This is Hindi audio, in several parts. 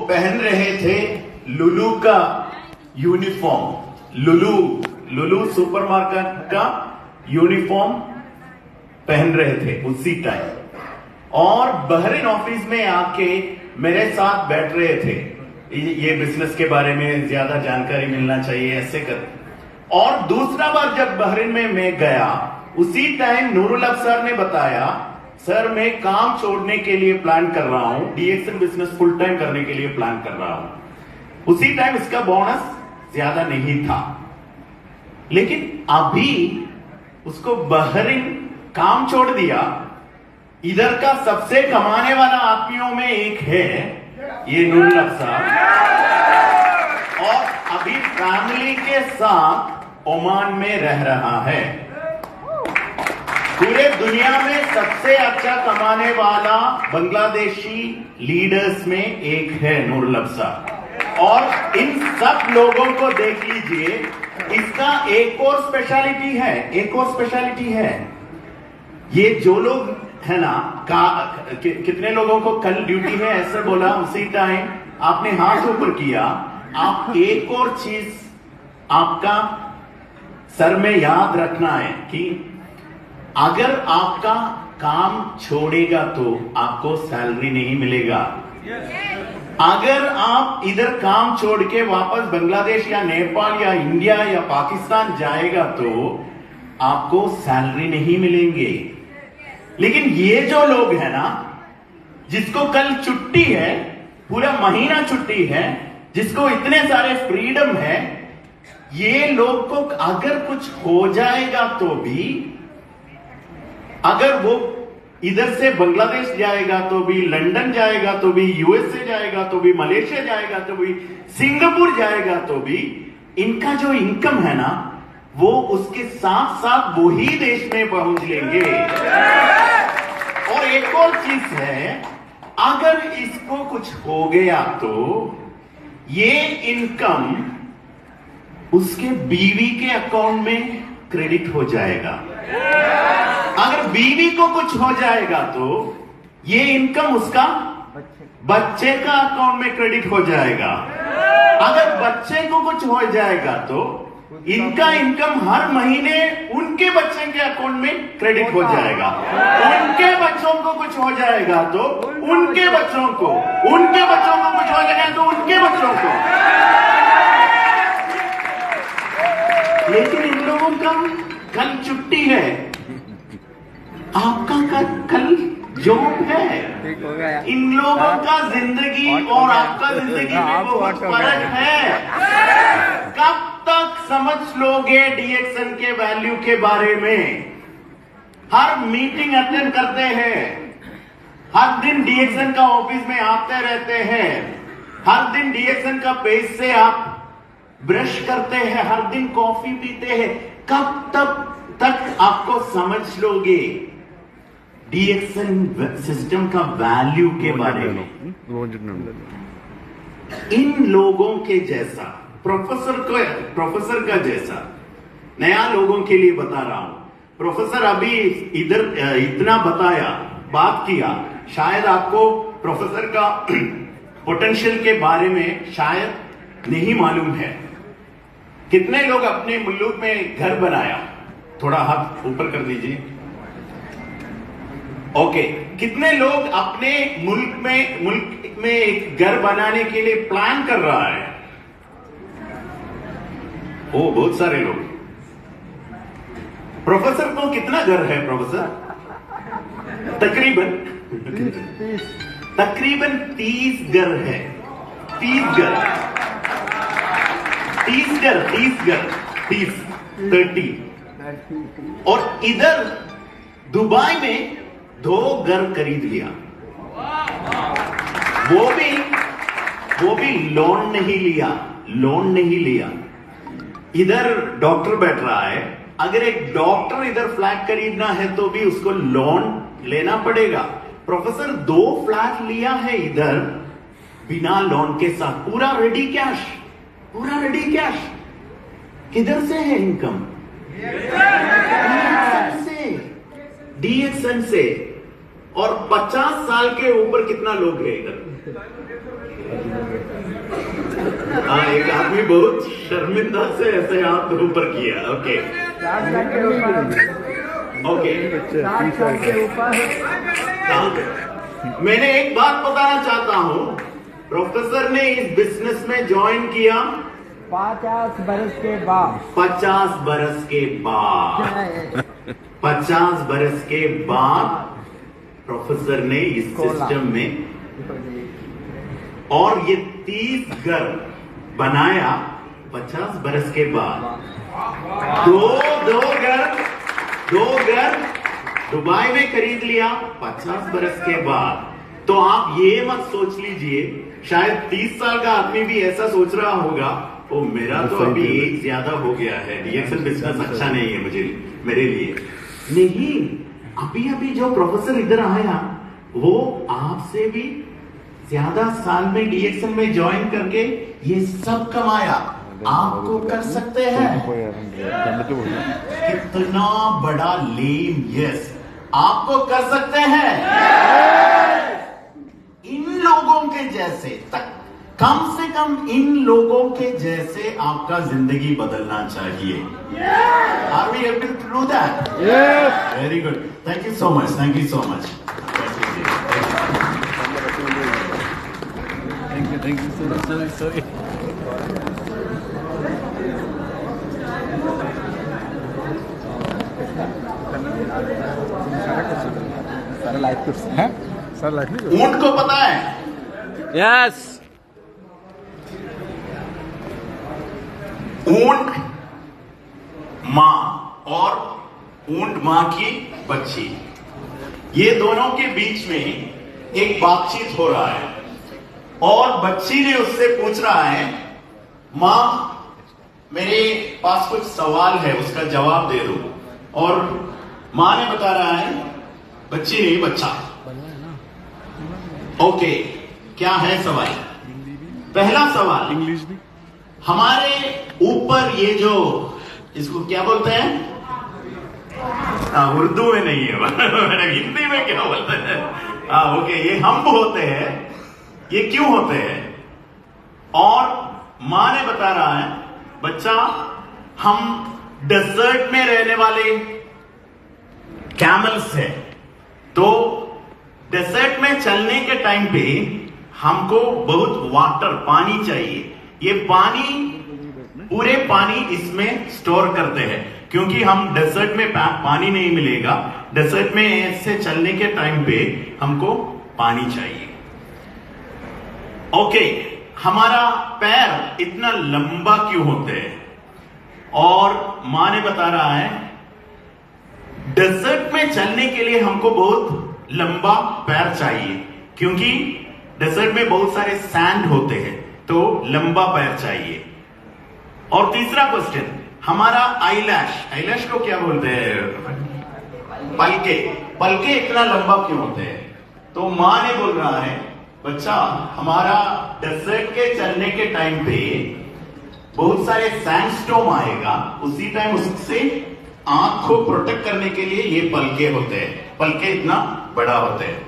पहन रहे थे लुलु का यूनिफॉर्म, लुलु सुपरमार्केट का यूनिफॉर्म पहन रहे थे उसी टाइम, और बहरीन ऑफिस में आके मेरे साथ बैठ रहे थे। ये बिजनेस के बारे में ज्यादा जानकारी मिलना चाहिए, ऐसे कर। और दूसरा बार जब बहरीन में मैं गया, उसी टाइम नूरुल हक सर ने बताया, सर मैं काम छोड़ने के लिए प्लान कर रहा हूं, डीएक्सन बिजनेस फुल टाइम करने के लिए प्लान कर रहा हूं। उसी टाइम इसका बोनस ज्यादा नहीं था, लेकिन अभी उसको बहरीन काम छोड़ दिया। इधर का सबसे कमाने वाला आदमियों में एक है ये नूरुल हक साहब, और अभी फैमिली के साथ ओमान में रह रहा है। पूरे दुनिया में सबसे अच्छा कमाने वाला बांग्लादेशी लीडर्स में एक है नूरुल हक साहब। और इन सब लोगों को देख लीजिए, इसका एक और स्पेशलिटी है, ये जो लोग है ना, कितने लोगों को कल ड्यूटी है ऐसे बोला, उसी टाइम आपने हाथ ऊपर किया। आप एक और चीज आपका सर में याद रखना है कि अगर आपका काम छोड़ेगा तो आपको सैलरी नहीं मिलेगा। अगर आप इधर काम छोड़ के वापस बांग्लादेश या नेपाल या इंडिया या पाकिस्तान जाएगा तो आपको सैलरी नहीं मिलेंगे। लेकिन ये जो लोग हैं ना, जिसको कल छुट्टी है, पूरा महीना छुट्टी है, जिसको इतने सारे फ्रीडम है, ये लोग को अगर कुछ हो जाएगा तो भी, अगर वो इधर से बांग्लादेश जाएगा तो भी, लंदन जाएगा तो भी, यूएसए जाएगा तो भी, मलेशिया जाएगा तो भी, सिंगापुर जाएगा तो भी, इनका जो इनकम है ना, वो उसके साथ साथ वो ही देश में पहुंच लेंगे। और एक और चीज है, अगर इसको कुछ हो गया तो ये इनकम उसके बीवी के अकाउंट में क्रेडिट हो जाएगा। अगर बीवी को कुछ हो जाएगा तो ये इनकम उसका बच्चे का अकाउंट में क्रेडिट हो जाएगा। अगर बच्चे को कुछ हो जाएगा तो इनका इनकम हर महीने उनके बच्चे के अकाउंट में क्रेडिट हो जाएगा। उनके बच्चों को कुछ हो जाएगा तो उनके बच्चों को, उनके बच्चों को कुछ हो जाएगा तो उनके बच्चों को। लेकिन इन लोगों का कल छुट्टी है, आपका कल जॉब है। इन लोगों का जिंदगी और आपका जिंदगी में बहुत फर्क है। कब तक समझ लोगे डीएक्सन के वैल्यू के बारे में? हर मीटिंग अटेंड करते हैं, हर दिन डीएक्सन का ऑफिस में आते रहते हैं, हर दिन डीएक्सन का पेज से आप ब्रश करते हैं, हर दिन कॉफी पीते हैं। कब तक आपको समझ लोगे डीएक्सन सिस्टम का वैल्यू के बारे में? इन लोगों के जैसा प्रोफेसर का जैसा नया लोगों के लिए बता रहा हूं। प्रोफेसर अभी इधर इतना बताया, बात किया, शायद आपको प्रोफेसर का पोटेंशियल के बारे में शायद नहीं मालूम है। कितने लोग अपने मुल्क में घर बनाया? थोड़ा हाथ ऊपर कर दीजिए। ओके, कितने लोग अपने मुल्क में एक घर बनाने के लिए प्लान कर रहा है? ओ, बहुत सारे लोग। प्रोफेसर को कितना घर है प्रोफेसर? तकरीबन 30 घर है। 30। और इधर दुबई में 2 घर खरीद लिया, वो भी लोन नहीं लिया। इधर डॉक्टर बैठ रहा है, अगर एक डॉक्टर इधर फ्लैट खरीदना है तो भी उसको लोन लेना पड़ेगा। प्रोफेसर 2 फ्लैट लिया है इधर बिना लोन के साथ, पूरा रेडी कैश। किधर से है इनकम? डीएक्सन से। और 50 साल के ऊपर कितना लोग है इधर? हाँ, एक आदमी बहुत शर्मिंदा से ऐसे हाथ ऊपर किया। ओके 60 साल के ऊपर, ओके 60 साल के ऊपर। मैंने एक बात बताना चाहता हूँ, प्रोफेसर ने इस बिजनेस में ज्वाइन किया 50 बरस के बाद। 50 बरस के बाद, 50 बरस के बाद प्रोफेसर ने इस सिस्टम में, और ये 30 घर बनाया 50 बरस के बाद। दो घर दुबई में खरीद लिया 50 बरस के बाद। तो आप ये मत सोच लीजिए, शायद 30 साल का आदमी भी ऐसा सोच रहा होगा, ओ मेरा तो अभी एज ज्यादा हो गया है, डीएक्सएल बिजनेस अच्छा नहीं है मुझे, मेरे लिए नहीं। अभी जो प्रोफेसर इधर आया वो आपसे भी ज्यादा साल में डीएक्सएल में ज्वाइन करके ये सब कमाया। आपको कर सकते हैं? कितना बड़ा लेम यस, आपको कर सकते हैं? इन लोगों के जैसे तक, कम से कम इन लोगों के जैसे आपका जिंदगी बदलना चाहिए। Are we able to do that? Yes. Very good. Thank you so much. Thank you so much. Thank you so much. Sorry. सारा लाइफ कुछ है, सारा लाइफ नहीं। ऊंट को पता है, Yes. ऊंट मां और ऊंट मां की बच्ची, ये दोनों के बीच में एक बातचीत हो रहा है, और बच्ची ने उससे पूछ रहा है, मां मेरे पास कुछ सवाल है, उसका जवाब दे दो। और मां ने बता रहा है, बच्ची नहीं बच्चा, ओके क्या है सवाल? पहला सवाल, इंग्लिश भी हमारे ऊपर ये जो, इसको क्या बोलते हैं? उर्दू में नहीं है हिंदी में क्या बोलते हैं? ओके, ये हम्ब होते हैं, ये क्यों होते हैं? और मां ने बता रहा है, बच्चा हम डेजर्ट में रहने वाले कैमल्स है, तो डेजर्ट में चलने के टाइम पे हमको बहुत वाटर, पानी चाहिए। ये पानी, पूरे पानी इसमें स्टोर करते हैं, क्योंकि हम डेजर्ट में पानी नहीं मिलेगा, डेजर्ट में ऐसे चलने के टाइम पे हमको पानी चाहिए। ओके, हमारा पैर इतना लंबा क्यों होते हैं? और मां ने बता रहा है, डेजर्ट में चलने के लिए हमको बहुत लंबा पैर चाहिए, क्योंकि डेजर्ट में बहुत सारे सैंड होते हैं, तो लंबा पैर चाहिए। और तीसरा क्वेश्चन, हमारा आईलैश को क्या बोलते हैं? पलके इतना लंबा क्यों होते हैं? तो मां ने बोल रहा है, बच्चा हमारा डेजर्ट के चलने के टाइम पे बहुत सारे सैंडस्टॉर्म आएगा, उसी टाइम उससे आंख को प्रोटेक्ट करने के लिए ये पलके होते हैं, पलके इतना बड़ा होते हैं।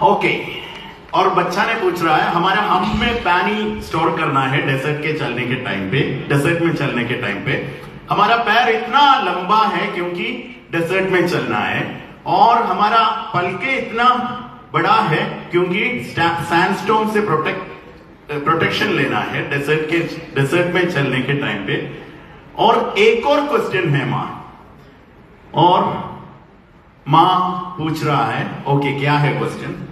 ओके, और बच्चा ने पूछ रहा है, हमारा हम में पानी स्टोर करना है डेजर्ट के चलने के टाइम पे, डेजर्ट में चलने के टाइम पे हमारा पैर इतना लंबा है क्योंकि डेजर्ट में चलना है, और हमारा पलके इतना बड़ा है क्योंकि सैंडस्टोन से प्रोटेक्शन लेना है डेजर्ट में चलने के टाइम पे। और एक और क्वेश्चन है मां, और मां पूछ रहा है, ओके क्या है क्वेश्चन?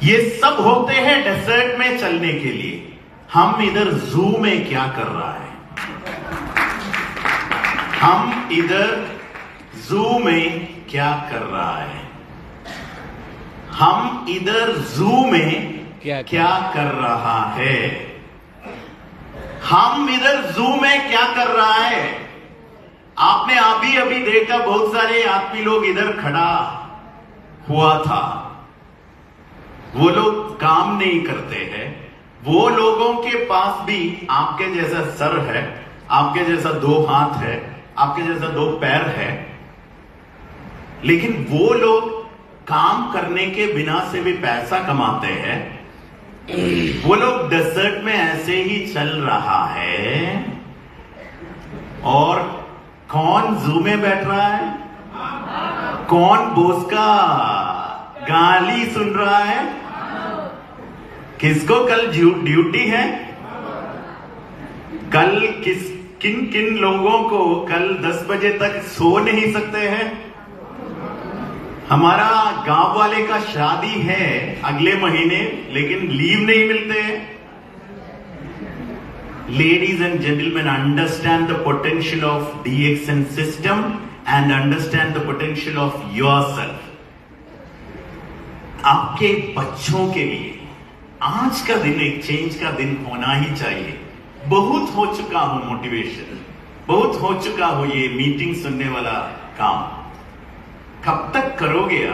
ये सब होते हैं डेजर्ट में चलने के लिए, हम इधर जू में क्या कर रहा है? हम इधर जू में क्या कर रहा है? हम इधर जू में क्या कर रहा है? हम इधर जू में क्या कर रहा है? आपने अभी देखा, बहुत सारे आदमी लोग इधर खड़ा हुआ था, वो लोग काम नहीं करते हैं, वो लोगों के पास भी आपके जैसा सर है, आपके जैसा 2 हाथ है, आपके जैसा 2 पैर है, लेकिन वो लोग काम करने के बिना से भी पैसा कमाते हैं, वो लोग डेजर्ट में ऐसे ही चल रहा है और कौन जू में बैठ रहा है, कौन बोस का गाली सुन रहा है, किसको कल ड्यूटी है, कल किन किन लोगों को कल 10 बजे तक सो नहीं सकते हैं। हमारा गांव वाले का शादी है अगले महीने, लेकिन लीव नहीं मिलते हैं। Ladies and gentlemen, understand the potential of DXN system and understand the potential of yourself. आपके बच्चों के लिए आज का दिन एक चेंज का दिन होना ही चाहिए। बहुत हो चुका हूं मोटिवेशन, बहुत हो चुका हूं ये मीटिंग सुनने वाला काम। कब तक करोगे आप?